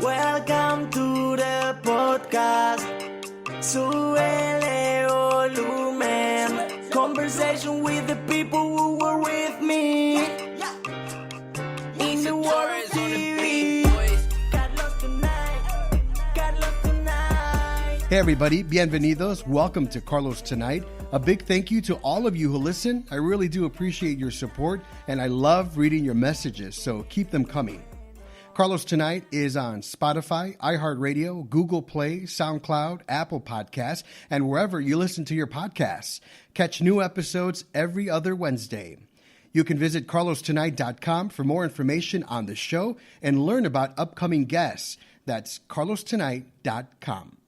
Welcome to the podcast. Súbele volumen. Conversation with the people who were with me. In the world TV. Carlos tonight. Carlos tonight. Hey everybody, bienvenidos. Welcome to Carlos Tonight. A big thank you to all of you who listen. I really do appreciate your support, and I love reading your messages, so keep them coming. Carlos Tonight is on Spotify, iHeart Radio, Google Play, Soundcloud, Apple Podcasts, and wherever you listen to your podcasts. Catch new episodes every other Wednesday. You can visit carlostonight.com for more information on the show and learn about upcoming guests. That's carlostonight.com.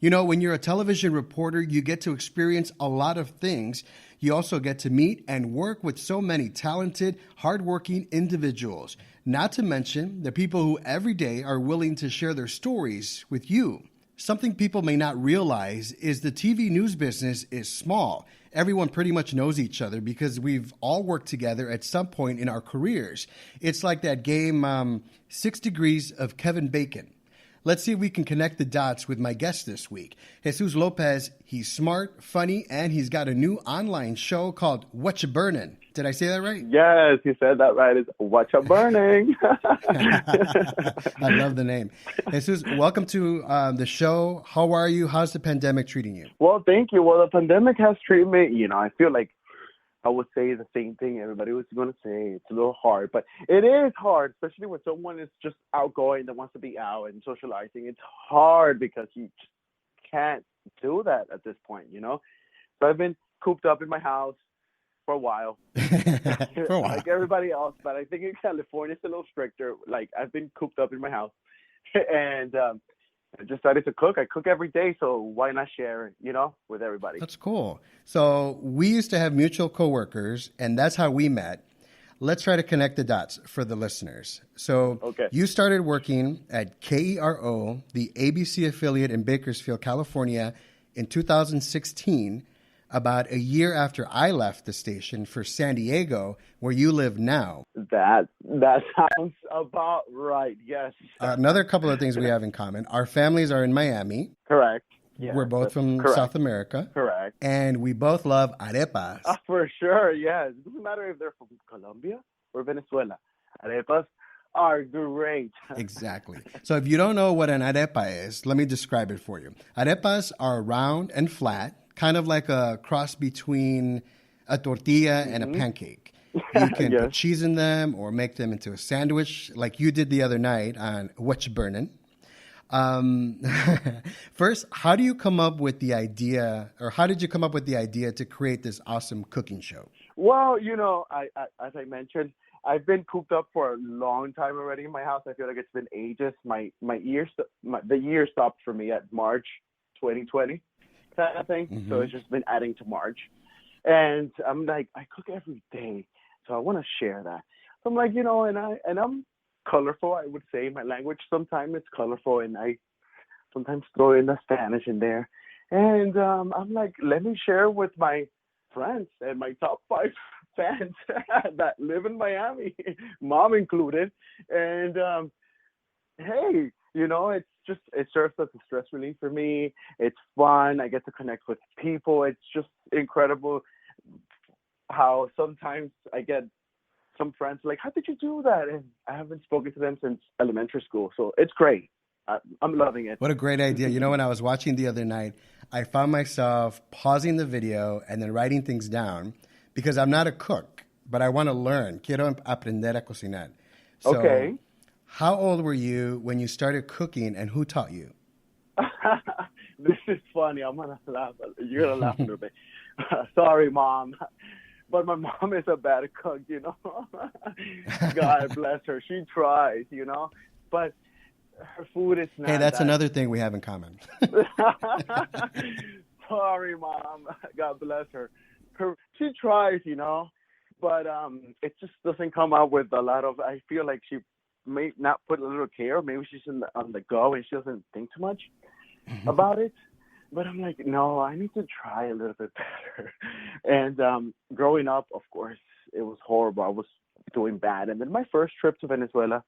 You know, when you're a television reporter, you get to experience a lot of things. You also get to meet and work with so many talented, hardworking individuals. Not to mention the people who every day are willing to share their stories with you. Something people may not realize is the TV news business is small. Everyone pretty much knows each other because we've all worked together at some point in our careers. It's like that game, 6 Degrees of Kevin Bacon. Let's see if we can connect the dots with my guest this week. Jesus Lopez, he's smart, funny, and he's got a new online show called What You Burnin'. Did I say that right? Yes, you said that right. It's What You Burning. I love the name. Jesus, welcome to the show. How are you? How's the pandemic treating you? Well, thank you. Well, the pandemic has treated me, I feel like I would say the same thing everybody was going to say. It's a little hard, but it is hard, especially when someone is just outgoing that wants to be out and socializing. It's hard because you just can't do that at this point, So I've been cooped up in my house for a while. Like everybody else, but I think in California it's a little stricter. Like I've been cooped up in my house and I decided to cook. I cook every day, so why not share it, with everybody? That's cool. So we used to have mutual coworkers, and that's how we met. Let's try to connect the dots for the listeners. So You started working at KERO, the ABC affiliate in Bakersfield, California, in 2016, about a year after I left the station for San Diego, where you live now. That sounds about right, yes. Another couple of things we have in common. Our families are in Miami. Correct. Yeah, we're both from South America. Correct. And we both love arepas. For sure, yes. It doesn't matter if they're from Colombia or Venezuela. Arepas are great. Exactly. So if you don't know what an arepa is, let me describe it for you. Arepas are round and flat, kind of like a cross between a tortilla and a pancake. You can put cheese in them or make them into a sandwich like you did the other night on What You Burnin'. First, how do you come up with the idea, or how did you come up with the idea to create this awesome cooking show? Well, I as I mentioned, I've been cooped up for a long time already in my house. I feel like it's been ages. The year stopped for me at March 2020. Kind of thing. Mm-hmm. So it's just been adding to March. And I'm like, I cook every day. So I want to share that. So I'm like, and I'm colorful, I would say. My language sometimes it's colorful, and I sometimes throw in the Spanish in there. And I'm like, let me share with my friends and my top 5 fans that live in Miami, mom included. And hey, it serves as a stress relief for me. It's fun. I get to connect with people. It's just incredible how sometimes I get some friends like, how did you do that? And I haven't spoken to them since elementary school. So it's great. I'm loving it. What a great idea. When I was watching the other night, I found myself pausing the video and then writing things down because I'm not a cook, but I want to learn. Quiero aprender a cocinar. So, okay. How old were you when you started cooking, and who taught you? This is funny. I'm going to laugh. You're going to laugh a little bit. Sorry, Mom. But my mom is a bad cook, God bless her. She tries, But her food is not. Hey, that's another thing we have in common. Sorry, Mom. God bless her. She tries, But it just doesn't come out with a lot of, I feel like she may not put a little care. Maybe she's on the go and she doesn't think too much about it. But I'm like, no, I need to try a little bit better. And growing up, of course, it was horrible. I was doing bad. And then my first trip to Venezuela,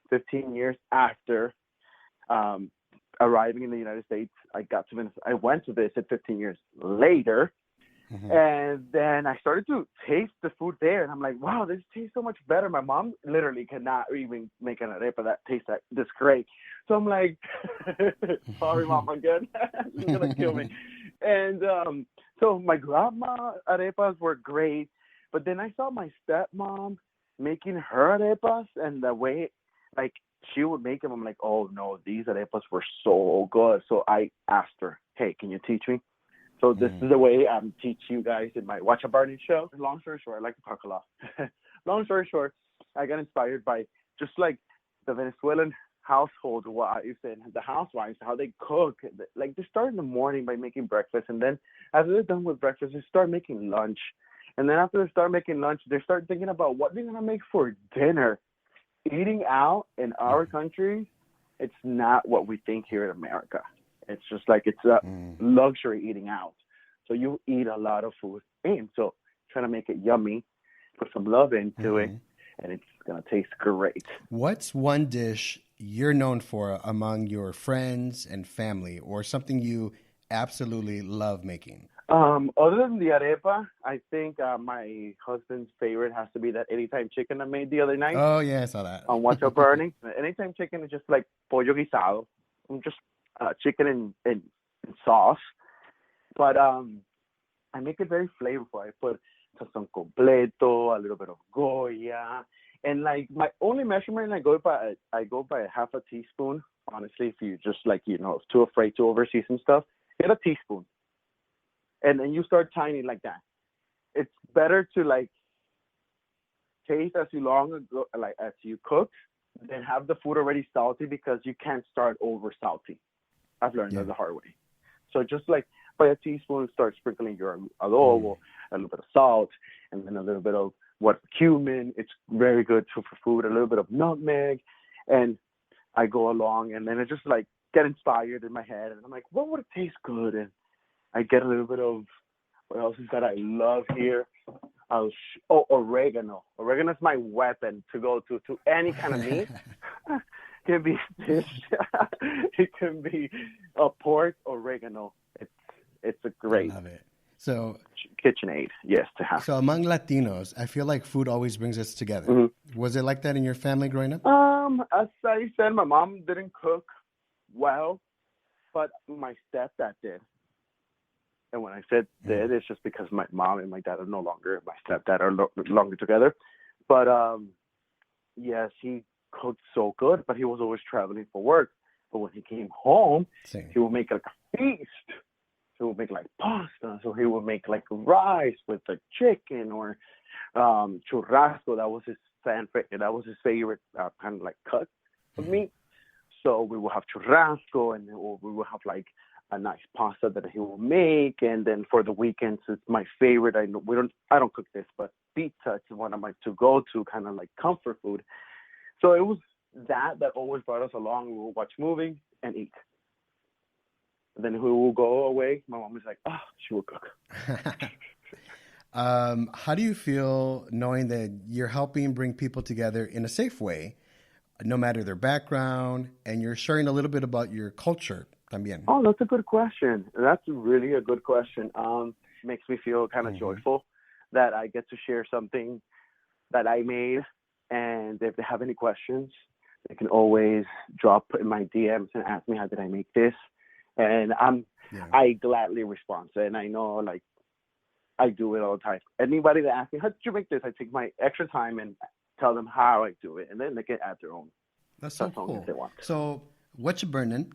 15 years after, arriving in the United States, I went to visit 15 years later. And then I started to taste the food there, and I'm like, wow, this tastes so much better. My mom literally cannot even make an arepa that tastes this great. So I'm like, sorry, Mom, again. She's going to kill me. And so my grandma arepas were great, but then I saw my stepmom making her arepas, and the way, like, she would make them, I'm like, oh, no, these arepas were so good. So I asked her, hey, can you teach me? So this is the way I'm teaching you guys in my Watch a Burning show. Long story short, I like to talk a lot. Long story short, I got inspired by just like the Venezuelan household wives and the housewives, how they cook. Like they start in the morning by making breakfast, and then after they're done with breakfast, they start making lunch. And then after they start making lunch, they start thinking about what they're going to make for dinner. Eating out in our country, it's not what we think here in America. It's just like it's a luxury eating out. So you eat a lot of food in. So trying to make it yummy, put some love into it, and it's going to taste great. What's one dish you're known for among your friends and family, or something you absolutely love making? Other than the arepa, I think my husband's favorite has to be that anytime chicken I made the other night. Oh, yeah, I saw that. On Watch Up Burning. Anytime chicken is just like pollo guisado. Just chicken and sauce. But I make it very flavorful. I put sazon completo, a little bit of Goya. And like my only measurement, I go by a half a teaspoon. Honestly, if you just like, too afraid to overseason stuff, get a teaspoon. And then you start tiny like that. It's better to like taste as you cook, than have the food already salty, because you can't start over salty. I've learned that the hard way. So just like by a teaspoon, start sprinkling your adobo, a little bit of salt, and then a little bit of cumin. It's very good for food. A little bit of nutmeg, and I go along, and then I just like get inspired in my head, and I'm like, what would it taste good? And I get a little bit of, what else is that I love here? Oregano. Oregano is my weapon to go to any kind of meat. It can be fish. It can be a pork. Oregano. It's a great. I love it. So KitchenAid, yes, to have. So among Latinos, I feel like food always brings us together. Was it like that in your family growing up? As I said, my mom didn't cook well, but my stepdad did. And when I said did, it's just because my mom and my dad are no longer, my stepdad are no longer together. But yes, he cooked so good, but he was always traveling for work. But when he came home, he would make like a feast. He would make like pasta. So he would make like rice with the chicken, or churrasco. That was his favorite kind of like cut of meat. So we will have churrasco, and we will have like a nice pasta that he will make. And then for the weekends, it's my favorite. I don't cook this, but pizza is one of my to-go-to kind of like comfort food. So it was that always brought us along. We will watch movies and eat. And then we will go away. My mom is like, she will cook. How do you feel knowing that you're helping bring people together in a safe way, no matter their background, and you're sharing a little bit about your culture también? Oh, that's a good question. That's really a good question. Makes me feel kind of joyful that I get to share something that I made. And if they have any questions, they can always drop in my DMs and ask me, how did I make this? And I gladly respond. And I know, like, I do it all the time. Anybody that asks me, how did you make this? I take my extra time and tell them how I do it. And then they can add their own. That's so cool. If they want. So, what you burning?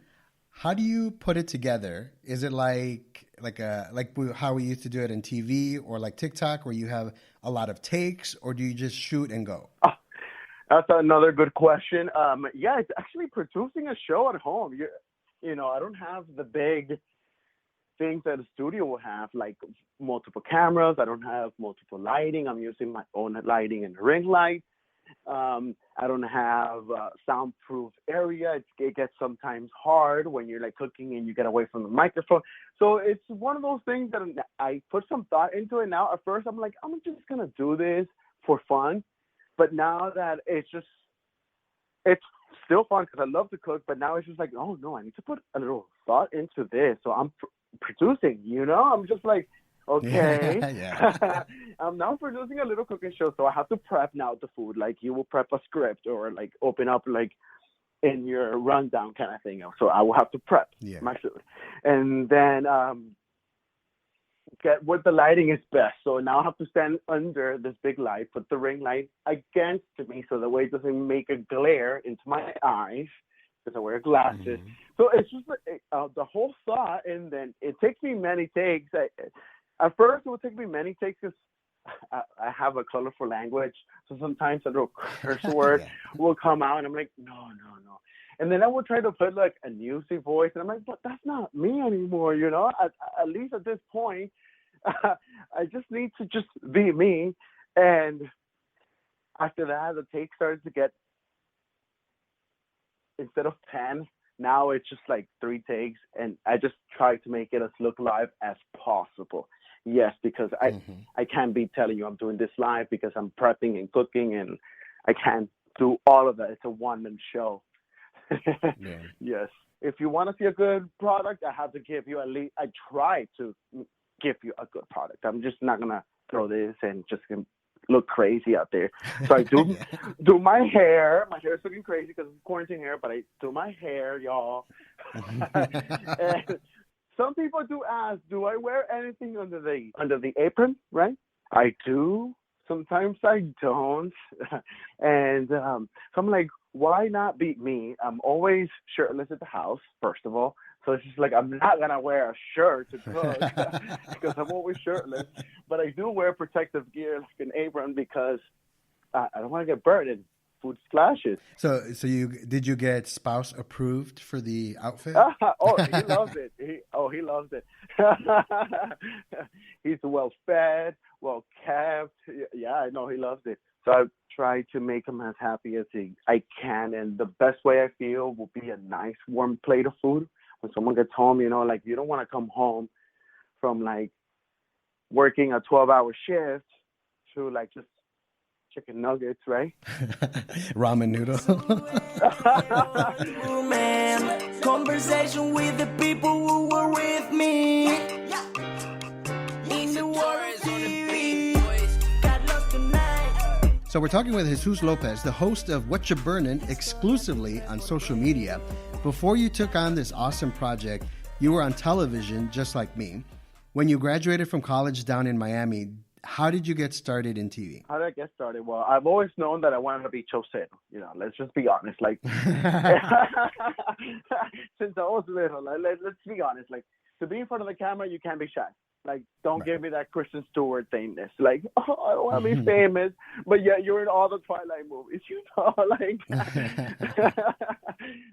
How do you put it together? Is it like how we used to do it in TV or like TikTok, where you have a lot of takes, or do you just shoot and go? Oh, that's another good question. Yeah, it's actually producing a show at home. I don't have the big things that a studio will have, like multiple cameras. I don't have multiple lighting. I'm using my own lighting and ring light. I don't have a soundproof area. It gets sometimes hard when you're like cooking and you get away from the microphone. So it's one of those things that I put some thought into it now. At first, I'm like, I'm just going to do this for fun. But now that it's still fun because I love to cook, but now it's just like, oh no, I need to put a little thought into this. So I'm producing, I'm just like, okay. Yeah. I'm now producing a little cooking show, so I have to prep now the food. Like you will prep a script or like open up like in your rundown kind of thing. So I will have to prep my food. And then get what the lighting is best. So now I have to stand under this big light, put the ring light against me so the way it doesn't make a glare into my eyes because I wear glasses. Mm-hmm. So it's just the whole thought, and then it takes me many takes. At first, it would take me many takes because I have a colorful language. So sometimes a little curse word will come out, and I'm like, no. And then I would try to put like a newsy voice, and I'm like, but that's not me anymore, At least at this point, I just need to just be me. And after that, the take started to get, instead of 10, now it's just like 3 takes, and I just try to make it as look live as possible. Yes, because I can't be telling you I'm doing this live because I'm prepping and cooking, and I can't do all of that. It's a one-man show. Yes. If you want to see a good product, I have to give you I try to give you a good product. I'm just not going to throw this and just look crazy out there. So I do do my hair. My hair is looking crazy because it's quarantine hair, but I do my hair, y'all. And some people do ask, do I wear anything under the apron, right? I do. Sometimes I don't. And so I'm like, why not be me? I'm always shirtless at the house, first of all. So it's just like, I'm not going to wear a shirt to cook because I'm always shirtless. But I do wear protective gear like an apron because I don't want to get burned and food splashes. So did you get spouse approved for the outfit? Oh, he loves it. He loves it. He's well fed, well kept. Yeah, I know he loves it. So I try to make him as happy as I can. And the best way I feel will be a nice warm plate of food. When someone gets home, like you don't want to come home from like working a 12-hour shift to like just chicken nuggets, right? Ramen noodle. Man, conversation with the people who were with me. In the world TV. Got lost tonight. So we're talking with Jesus Lopez, the host of What You Burnin', exclusively on social media. Before you took on this awesome project, you were on television just like me. When you graduated from college down in Miami, how did you get started in TV? How did I get started? Well, I've always known that I wanted to be chocero. Let's just be honest. Like, since I was little, let's be honest. Like, to be in front of the camera, you can't be shy. Like, don't give me that Kristen Stewart thing. It's like, I don't want to be famous, but yeah, you're in all the Twilight movies, like.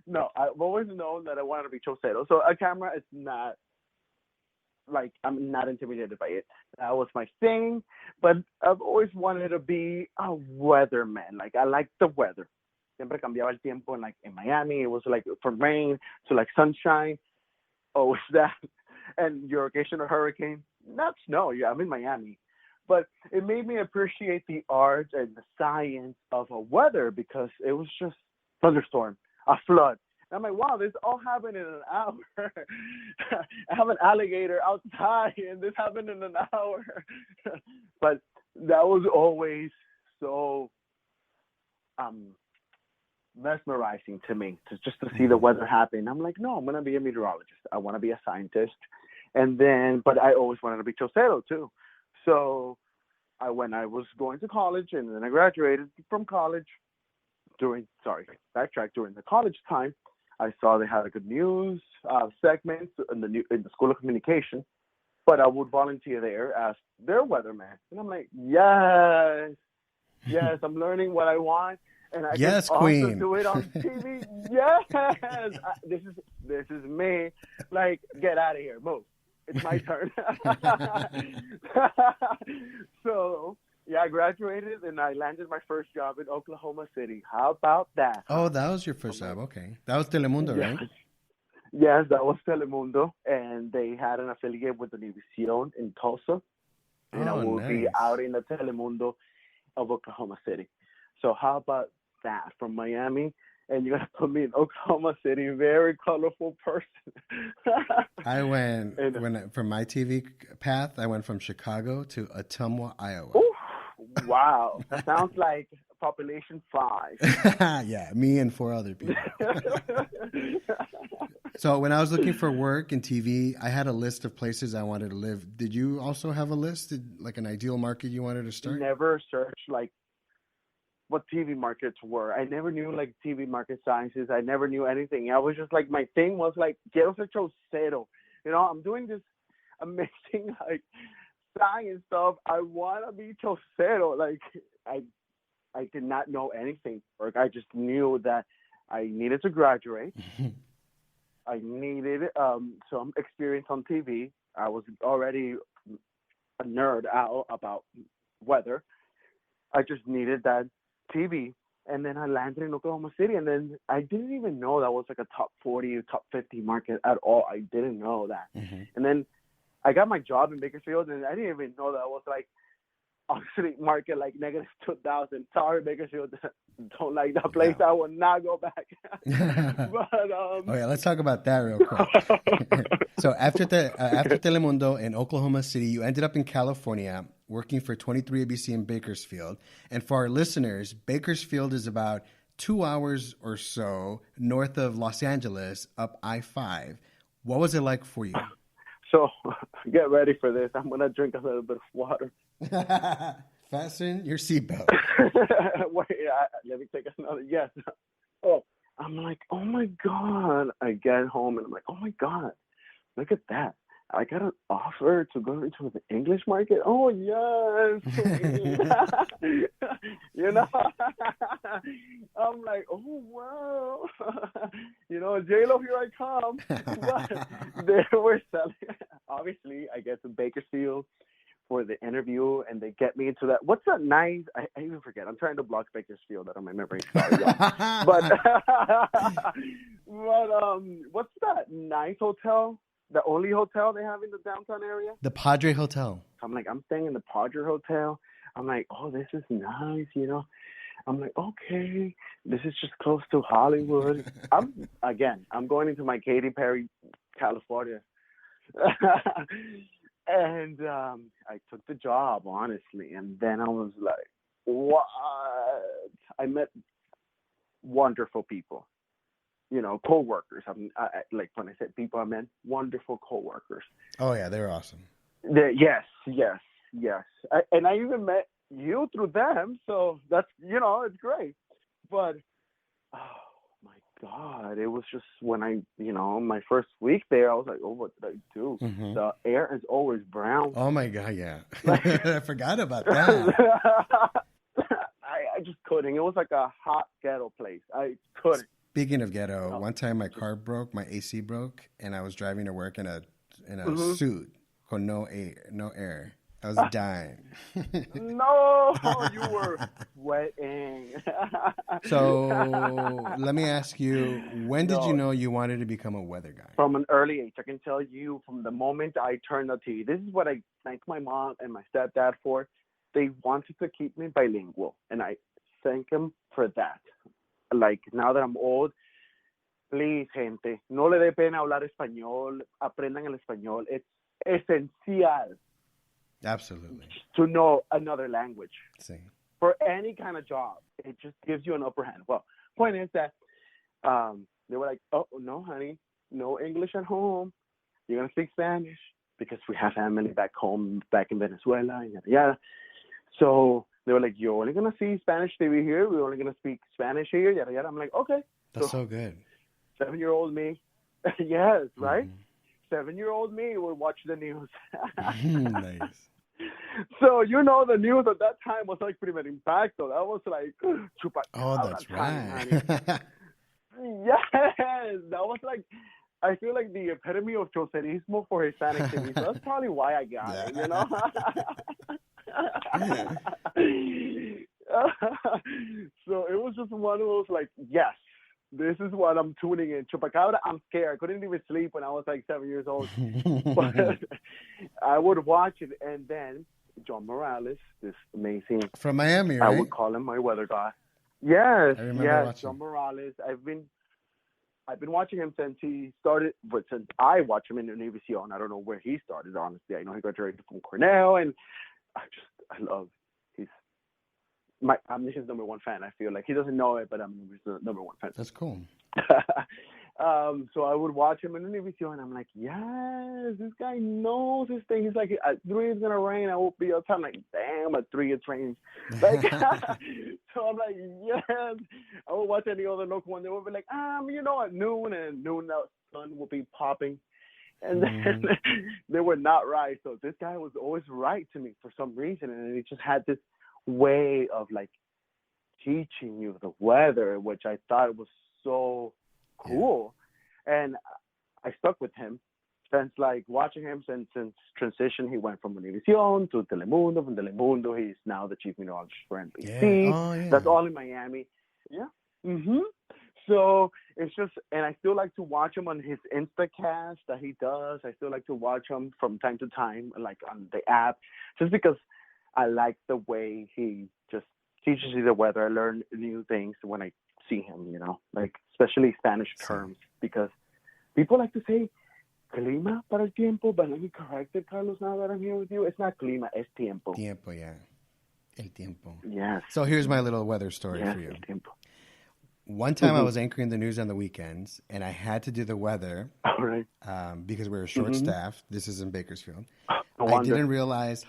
No, I've always known that I wanted to be chocero. So a camera is not, like, I'm not intimidated by it. That was my thing, but I've always wanted to be a weatherman. Like, I like the weather. Siempre cambiaba el tiempo. Like, in Miami, it was like from rain to like sunshine. Oh, it's that. And your occasional hurricane, not snow. Yeah, I'm in Miami. But it made me appreciate the art and the science of a weather because it was just thunderstorm, a flood. And I'm like, wow, this all happened in an hour. I have an alligator outside, and this happened in an hour. But that was always so mesmerizing to me, just to see the weather happen. I'm like, no, I'm going to be a meteorologist. I want to be a scientist. And then, but I always wanted to be chocero too. So when I was going to college, and then I graduated from college during the college time, I saw they had a good news segment in the School of Communication, but I would volunteer there as their weatherman. And I'm like, yes, I'm learning what I want. And I can also queen. do it on TV. Yes, this is me. Like, get out of here, move. It's my turn. So yeah, I graduated and I landed my first job in Oklahoma City. How about that? Oh, that was your first job. Okay, that was Telemundo, right? Yes, that was Telemundo, and they had an affiliate with Univision in Tulsa, and I will be out in the Telemundo of Oklahoma City. So how about that? From Miami and you're gonna put me in Oklahoma City, very colorful person. I went from my TV path. I went from Chicago to Ottumwa, Iowa. Ooh, wow, that sounds like population 5. Yeah, me and 4 other people. So when I was looking for work in TV, I had a list of places I wanted to live. Did you also have a list, like an ideal market you wanted to start? Never searched like what TV markets were. I never knew like TV market sciences. I never knew anything. I was just like, my thing was like, quiero ser chocero. You know, I'm doing this amazing like science stuff. I want to be chocero. Like I did not know anything. Or I just knew that I needed to graduate. I needed some experience on TV. I was already a nerd out about weather. I just needed that TV. And then I landed in Oklahoma City. And then I didn't even know that was like a top 40 or top 50 market at all. I didn't know that. Mm-hmm. And then I got my job in Bakersfield, and I didn't even know that was like obviously market like negative 2,000. Sorry, Bakersfield, don't like that place. No. I will not go back. But oh yeah, let's talk about that real quick. So after Telemundo in Oklahoma City, you ended up in California working for 23 ABC in Bakersfield. And for our listeners, Bakersfield is about 2 hours or so north of Los Angeles, up I-5. What was it like for you? So get ready for this. I'm gonna drink a little bit of water. Fasten your seatbelt. Wait, let me take another. Yes. Oh, I'm like, oh my God. I get home and I'm like, oh my God, look at that. I got an offer to go into the English market. Oh yes. You know, I'm like, oh wow. You know, J-Lo, here I come. But they were selling. Obviously, I get to Bakersfield for the interview, and they get me into that. What's that nice? I even forget. I'm trying to block Bakersfield out of my memory. Sorry, but what's that nice hotel? The only hotel they have in the downtown area? The Padre Hotel. I'm like, I'm staying in the Padre Hotel. I'm like, oh, this is nice, you know. I'm like, okay, this is just close to Hollywood. I'm going into my Katy Perry, California. And I took the job, honestly. And then I was like, what? I met wonderful people. You know, co-workers. I like when I said people, I meant wonderful co-workers. Oh, yeah, they were awesome. Yes. And I even met you through them, so that's, you know, it's great. But, oh, my God, it was just when I, you know, my first week there, I was like, oh, what did I do? Mm-hmm. The air is always brown. Oh, my God, yeah. I forgot about that. I just couldn't. It was like a hot ghetto place. I couldn't. Speaking of ghetto, one time my car broke, my AC broke, and I was driving to work in a mm-hmm. suit with no air. I was dying. No, you were sweating. So let me ask you, when did you know you wanted to become a weather guy? From an early age. I can tell you from the moment I turned the TV. This is what I thank my mom and my stepdad for. They wanted to keep me bilingual, and I thank them for that. Like, now that I'm old, please, gente, no le dé pena hablar español, aprendan el español. It's esencial. Absolutely. To know another language. Sí. For any kind of job. It just gives you an upper hand. Well, point is that they were like, oh, no, honey, no English at home. You're going to speak Spanish because we have family back home, back in Venezuela, yada, yada. So they were like, you're only going to see Spanish TV here. We're only going to speak Spanish here, yada, yada. I'm like, okay. That's so good. 7-year-old me. Yes, right? Mm-hmm. 7-year-old me would watch the news. Nice. So, you know, the news at that time was like Primer Impacto. That was like, oh, that's right. Yes. That was like, I feel like the epitome of chocerismo for Hispanic TV. So that's probably why I got it, you know? So it was just one of those like, yes, this is what I'm tuning in. Chupacabra, I'm scared. I couldn't even sleep when I was like 7 years old. But I would watch it, and then John Morales, this amazing from Miami, right? I would call him my weather guy. Yes, I remember yes, watching. John Morales. I've been watching him since he started, but since I watched him in Univision. I don't know where he started, honestly. I know he graduated from Cornell, and I love, he's I'm his number one fan. I feel like he doesn't know it, but I'm his number one fan. That's cool. So I would watch him in Univision, and I'm like, yes, this guy knows his thing. He's like, at 3 it's gonna rain. I won't be outside. I'm like, damn, at 3 it's raining. Like, so I'm like, yes. I would watch any other local one. They would be like, at noon, and noon the sun will be popping, and then they were not right. So this guy was always right to me for some reason, and he just had this way of like teaching you the weather, which I thought was so cool. And I stuck with him since, like, watching him since transition. He went from Univision to Telemundo. From Telemundo, he's now the chief meteorologist for NBC. Yeah. Oh, yeah. That's all in Miami. Yeah. So it's just, and I still like to watch him on his Instacast that he does. I still like to watch him from time to time, like on the app, just because I like the way he just teaches you the weather. I learn new things when I see him, like especially Spanish terms, because people like to say clima para el tiempo, but let me correct it, Carlos, now that I'm here with you. It's not clima, es tiempo. Tiempo, yeah. El tiempo. Yes. So here's my little weather story for you. El tiempo. One time I was anchoring the news on the weekends, and I had to do the weather All right. because we were short-staffed. This is in Bakersfield. No I wonder. didn't realize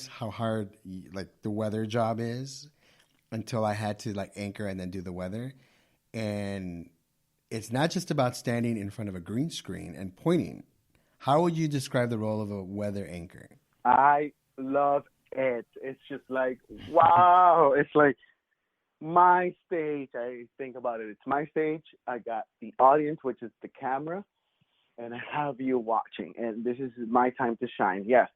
how hard like the weather job is until I had to like anchor and then do the weather. And it's not just about standing in front of a green screen and pointing. How would you describe the role of a weather anchor? I love it. It's just like, wow. It's like my stage. I think about it. It's my stage. I got the audience, which is the camera, and I have you watching. And this is my time to shine. Yes,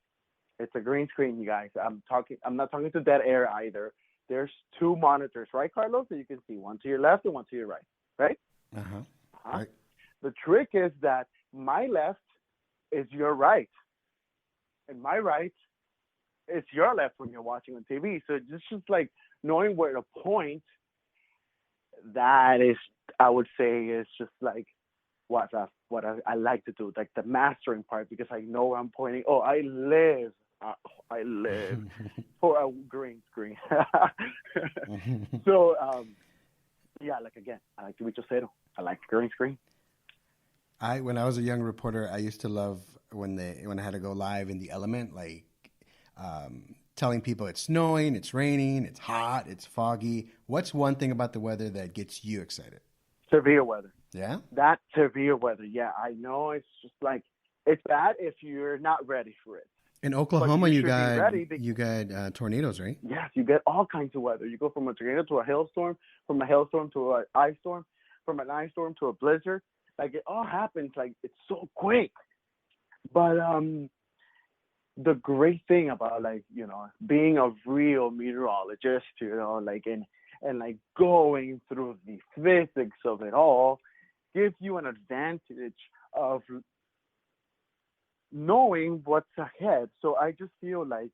it's a green screen, you guys. I'm not talking to dead air either. There's 2 monitors, right, Carlos? So you can see one to your left and one to your right, right? Right. The trick is that my left is your right, and my right is your left when you're watching on TV. So it's just like knowing where to point. That is, I would say, is just like what I like to do, like the mastering part, because I know where I'm pointing. Oh, I live for a green screen. So, like, again, I like to be Josero. I like green screen. When I was a young reporter, I used to love when I had to go live in the element, like telling people it's snowing, it's raining, it's hot, it's foggy. What's one thing about the weather that gets you excited? Severe weather. Yeah? That severe weather. Yeah, I know. It's just like, it's bad if you're not ready for it. In Oklahoma, you got tornadoes, right? Yes, you get all kinds of weather. You go from a tornado to a hailstorm, from a hailstorm to an ice storm, from an ice storm to a blizzard. Like, it all happens. Like, it's so quick. But the great thing about, like, being a real meteorologist, like, and like going through the physics of it all, gives you an advantage of knowing what's ahead. So I just feel like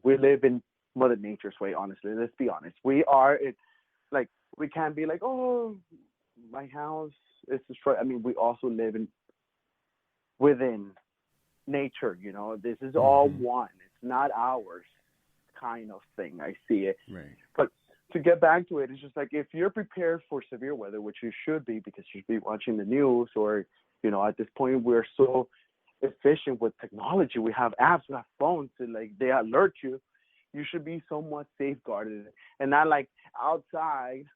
we live in Mother Nature's way, honestly. Let's be honest. We can't be like, oh, my house is destroyed. I mean, we also live within nature, This is all one. It's not ours kind of thing. I see it. Right. But to get back to it, it's just like, if you're prepared for severe weather, which you should be, because you should be watching the news, or, at this point, we're so efficient with technology. We have apps, we have phones, and like they alert you. You should be somewhat safeguarded, and not like outside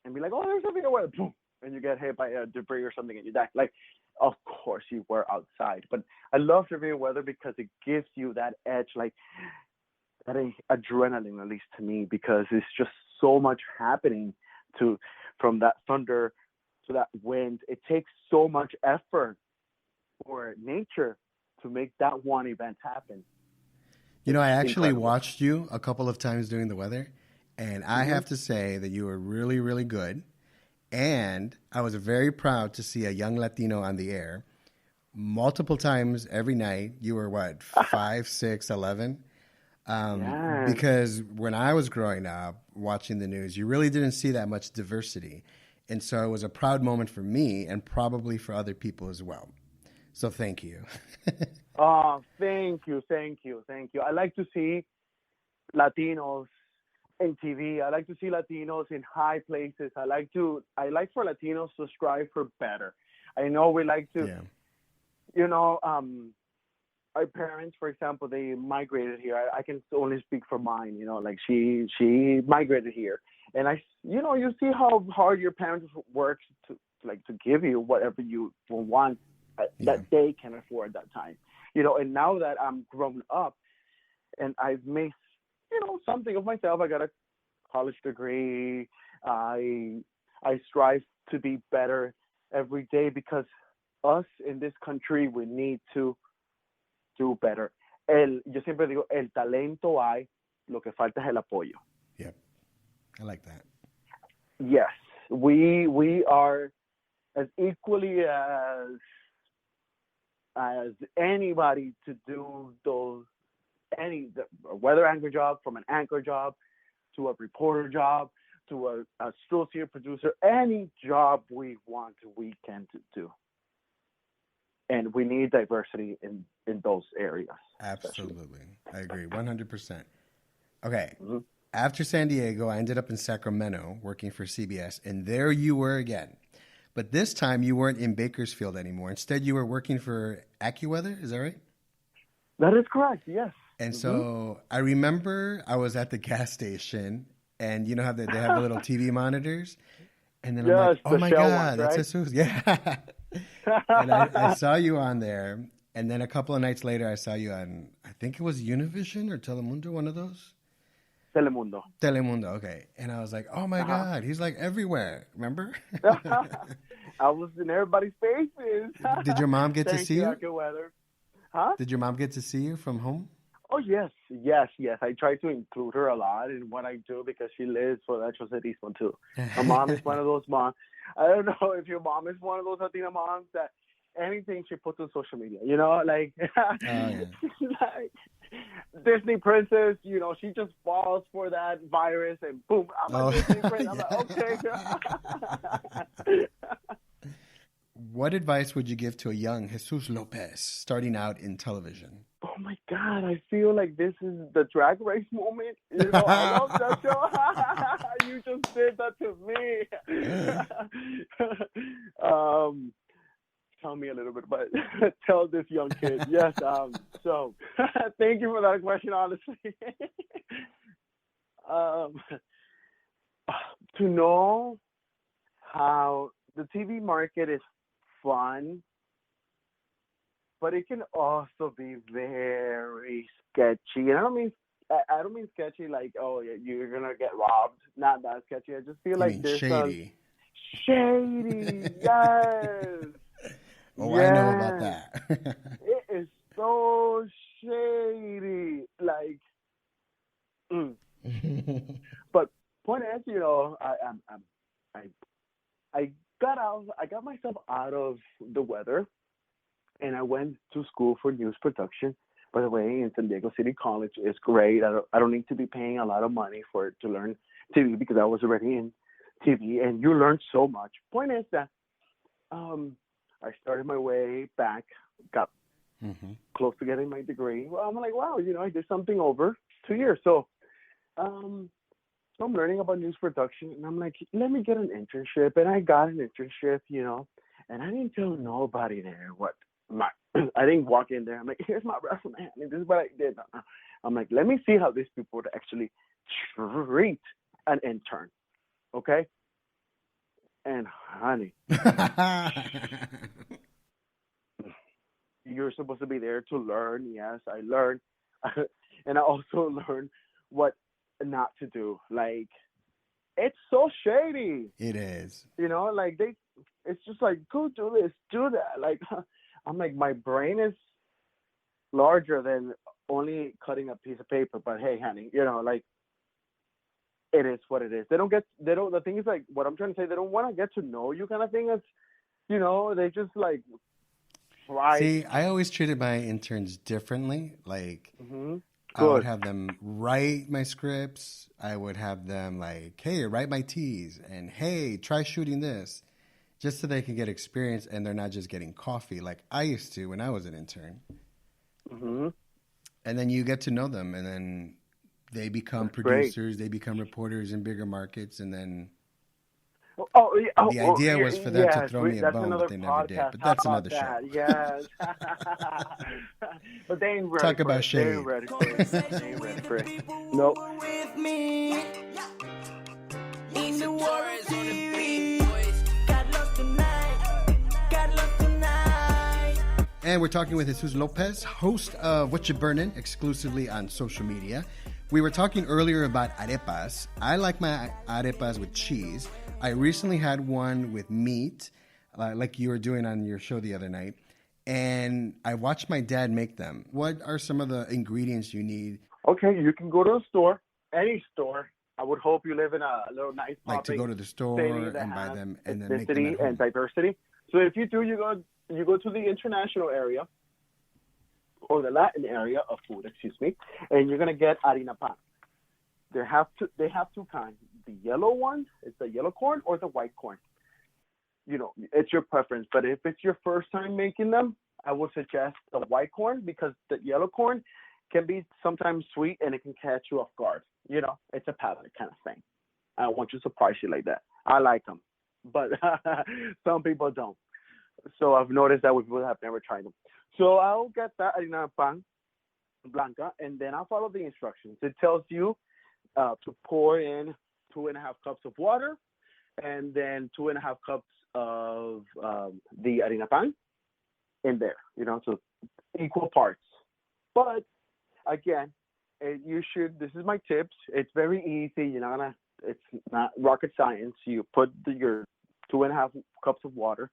and be like, oh, there's something weather, boom, and you get hit by a debris or something and you die. Like, of course you were outside, but I love severe weather because it gives you that edge, like that adrenaline, at least to me, because it's just so much happening from that thunder to that wind. It takes so much effort for nature to make that one event happen. I actually watched you a couple of times doing the weather, and I have to say that you were really, really good. And I was very proud to see a young Latino on the air multiple times every night. You were what, 5, 6, 11? Yes. Because when I was growing up watching the news, you really didn't see that much diversity. And so it was a proud moment for me and probably for other people as well. So thank you. Oh, thank you. I like to see Latinos in TV. I like to see Latinos in high places. I like for Latinos to strive for better. I know we like to, our parents, for example, they migrated here. I can only speak for mine. Like she migrated here, and you see how hard your parents work to give you whatever you want that they can afford that time. And now that I'm grown up, and I've made something of myself. I got a college degree. I strive to be better every day because us in this country, we need to do better. Yo siempre digo, el talento hay, lo que falta es el apoyo. Yep. I like that. Yes, we are as equally as anybody to do a weather anchor job, from an anchor job to a reporter job to a associate producer, any job we want, we can do. And we need diversity in those areas. Absolutely. I agree 100%. Okay. Mm-hmm. After San Diego, I ended up in Sacramento working for CBS, and there you were again. But this time you weren't in Bakersfield anymore. Instead, you were working for AccuWeather. Is that right? That is correct, yes. And so I remember I was at the gas station, and you know how they have the little TV monitors? And then I'm like, oh my God, right? that's Jesus. Yeah. And I saw you on there. And then a couple of nights later, I saw you on, I think it was Univision or Telemundo, one of those? Telemundo, okay. And I was like, oh my God, he's like everywhere. Remember? I was in everybody's faces. Did your mom get to see you? Huh? Did your mom get to see you from home? Oh, yes. I try to include her a lot in what I do because she lives for that Choserismo too. My mom is one of those moms. I don't know if your mom is one of those Latina moms that anything she puts on social media, like, like Disney princess, she just falls for that virus and boom, I'm a Disney princess. I'm like, okay. What advice would you give to a young Jesus Lopez starting out in television? Oh my God, I feel like this is the Drag Race moment. I love that show. You just did that to me. Tell me a little bit about it. Tell this young kid. Yes. So thank you for that question, honestly. To know how the TV market is fun, but it can also be very sketchy. And I don't mean sketchy like, oh, you're gonna get robbed. Not that sketchy. I just feel like there's shady. Shady, yes. Oh, yes. I know about that. It is so shady, like. But point is, I got myself out of the weather, and I went to school for news production. By the way, in San Diego City College, it's great. I don't need to be paying a lot of money to learn TV because I was already in TV, and you learn so much. Point is that I started my way back, got close to getting my degree. Well, I'm like, wow, I did something over 2 years. So I'm learning about news production, and I'm like, let me get an internship. And I got an internship, and I didn't tell nobody there I didn't walk in there. I'm like, here's my resume. This is what I did. I'm like, let me see how these people would actually treat an intern. Okay? And honey, you're supposed to be there to learn. Yes, I learned. And I also learned what not to do. Like, it's so shady. It is. Like it's just like, go do this, do that. Like, I'm like, my brain is larger than only cutting a piece of paper. But hey, honey, like, it is what it is. The thing is, like, what I'm trying to say, they don't want to get to know you kind of thing. It's, they just like try. See, I always treated my interns differently. Like, I would Good. have them write my scripts. I would have them like, hey, write my teas, and hey, try shooting this, just so they can get experience and they're not just getting coffee like I used to when I was an intern. Mm-hmm. And then you get to know them, and then they become That's great. producers, they become reporters in bigger markets, and then the Oh, idea was for them to yes. throw me a That's bone, but another they never did. podcast. But How that's about another that? show. Yes. But they ain't ready Talk for about it. They ain't shade. ready for it. They ain't ready for it. Nope. With me in the world TV. Got lost tonight. Got lost tonight. And we're talking with Jesus Lopez, host of What You Burnin', exclusively on social media. We were talking earlier about arepas. I like my arepas with cheese. I recently had one with meat, like you were doing on your show the other night. And I watched my dad make them. What are some of the ingredients you need? Okay, you can go to a store, any store. I would hope you live in a little nice Like to popping go to the store city that and buy has them and then make them ethnicity at home. and diversity. So if you do, you go to the international area or the Latin area of food, and you're gonna get harina pan. They have two kinds. The yellow one is the yellow corn or the white corn. You know, it's your preference. But if it's your first time making them, I would suggest the white corn, because the yellow corn can be sometimes sweet and it can catch you off guard. You know, it's a palate kind of thing. I don't want to surprise you like that. I like them, but some people don't. So I've noticed that with people that have never tried them. So I'll get that harina pan blanca, and then I'll follow the instructions. It tells you to pour in 2.5 cups of water, and then 2.5 cups of the harina pan in there. You know, so equal parts. But again, you should. This is my tips. It's very easy. It's not rocket science. You put your 2.5 cups of water.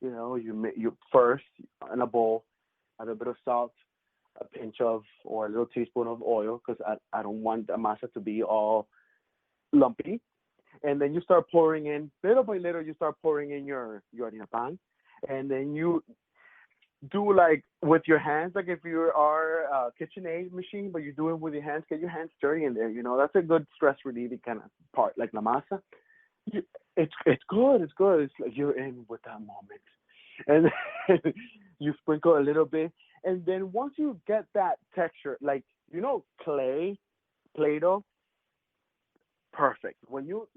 You know, you first in a bowl, add a bit of salt, a pinch of or a little teaspoon of oil, because I don't want the masa to be all lumpy. And then you start pouring in little by little. You start pouring in your harina pan, and then you do like with your hands, like if you are a KitchenAid machine, but you do it with your hands. Get your hands dirty in there. You know, that's a good stress relieving kind of part, like la masa. It's good. It's good. It's like you're in with that moment, and you sprinkle a little bit, and then once you get that texture, like Play-Doh, perfect. When you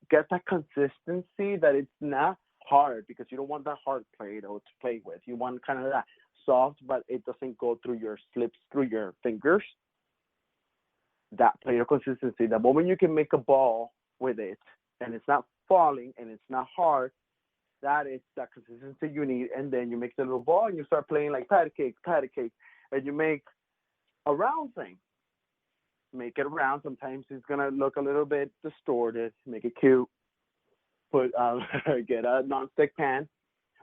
get that consistency that it's not hard, because you don't want that hard Play-Doh to play with. You want kind of that soft, but it doesn't go through slips through your fingers. That Play-Doh consistency. The moment you can make a ball with it, and it's not falling and it's not hard, that is that consistency you need. And then you make the little ball and you start playing like patty cake, and you make a round thing. Make it round. Sometimes it's gonna look a little bit distorted. Make it cute. Get a non-stick pan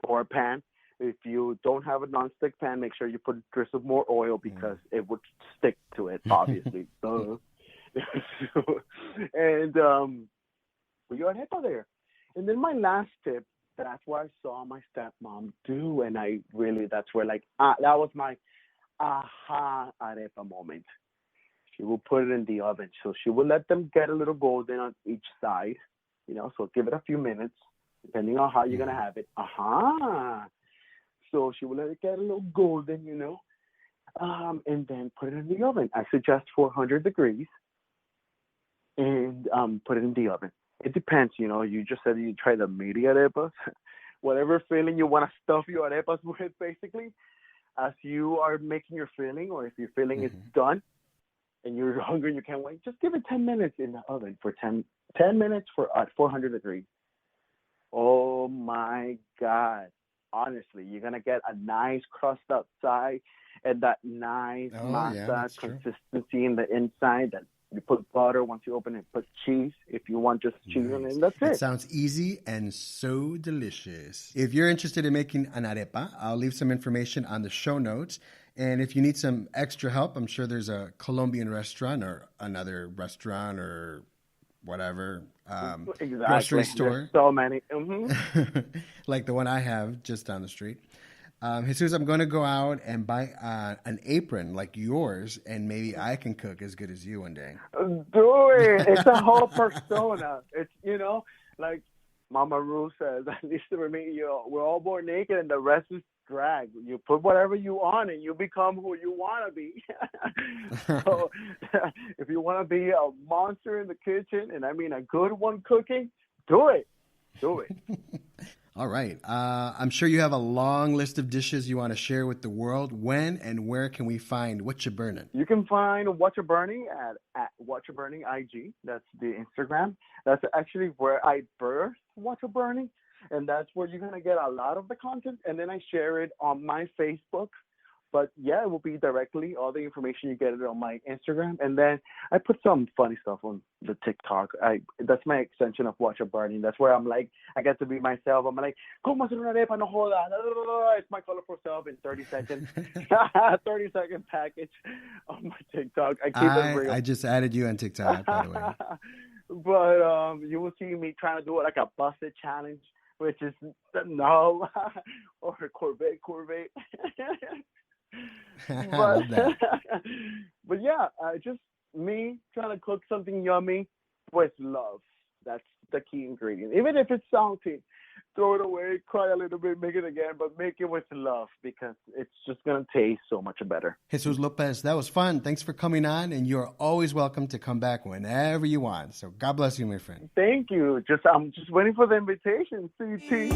or a pan. If you don't have a non-stick pan, make sure you put a drizzle of more oil, because it would stick to it, obviously. And put your arepa there. And then my last tip, that's what I saw my stepmom do, and that's where that was my aha arepa moment. She will put it in the oven. So she will let them get a little golden on each side, so give it a few minutes, depending on how you're going to have it. So she will let it get a little golden, and then put it in the oven. I suggest 400 degrees, and put it in the oven. It depends, you just said you try the meaty arepas. Whatever filling you want to stuff your arepas with, basically, as you are making your filling, or if your filling is done and you're hungry, you can't wait, just give it 10 minutes in the oven for 10 minutes at 400 degrees. Oh my God. Honestly, you're going to get a nice crust outside and that nice masa consistency in the inside. That you put butter. Once you open it, put cheese. If you want just cheese on it, and that's it. It sounds easy and so delicious. If you're interested in making an arepa, I'll leave some information on the show notes. And if you need some extra help, I'm sure there's a Colombian restaurant or another restaurant or whatever, grocery store. There's so many. Like the one I have just down the street. Jesus, I'm going to go out and buy an apron like yours, and maybe I can cook as good as you one day. Do it. It's a whole persona. It's, like Mama Ruth says, at least for me, we're all born naked and the rest is drag. You put whatever you want and you become who you want to be. So if you want to be a monster in the kitchen, and I mean a good one cooking, do it. Do it. All right. I'm sure you have a long list of dishes you want to share with the world. When and where can we find What You Burning? You can find What You Burning at What You Burning IG. That's the Instagram. That's actually where I birthed What You Burning, and that's where you're going to get a lot of the content. And then I share it on my Facebook. But yeah, it will be directly all the information you get it on my Instagram, and then I put some funny stuff on the TikTok. That's my extension of What You Burning. That's where I'm like, I get to be myself. I'm like, ¿Cómo hacer una arepa? No joda. It's my colorful self in 30 seconds. 30-second package on my TikTok. I keep it real. I just added you on TikTok, by the way. But you will see me trying to do it like a busted challenge, which is no, or Corvette. I love that. But yeah, just me trying to cook something yummy with love. That's the key ingredient. Even if it's salty, throw it away, cry a little bit, make it again, but make it with love because it's just going to taste so much better. Jesus Lopez, that was fun. Thanks for coming on, and you're always welcome to come back whenever you want. So God bless you, my friend. Thank you. I'm just waiting for the invitation. CT.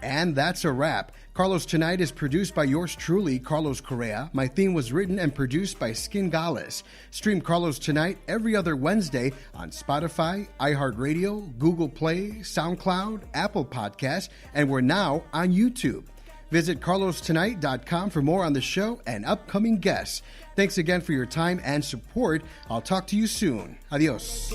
And that's a wrap. Carlos Tonight is produced by yours truly, Carlos Correa. My theme was written and produced by Skin Gales. Stream Carlos Tonight every other Wednesday on Spotify, iHeart Radio, Google Play, Soundcloud, Apple Podcasts, and we're now on YouTube. Visit carlostonight.com for more on the show and upcoming guests. Thanks again for your time and support. I'll talk to you soon. Adios.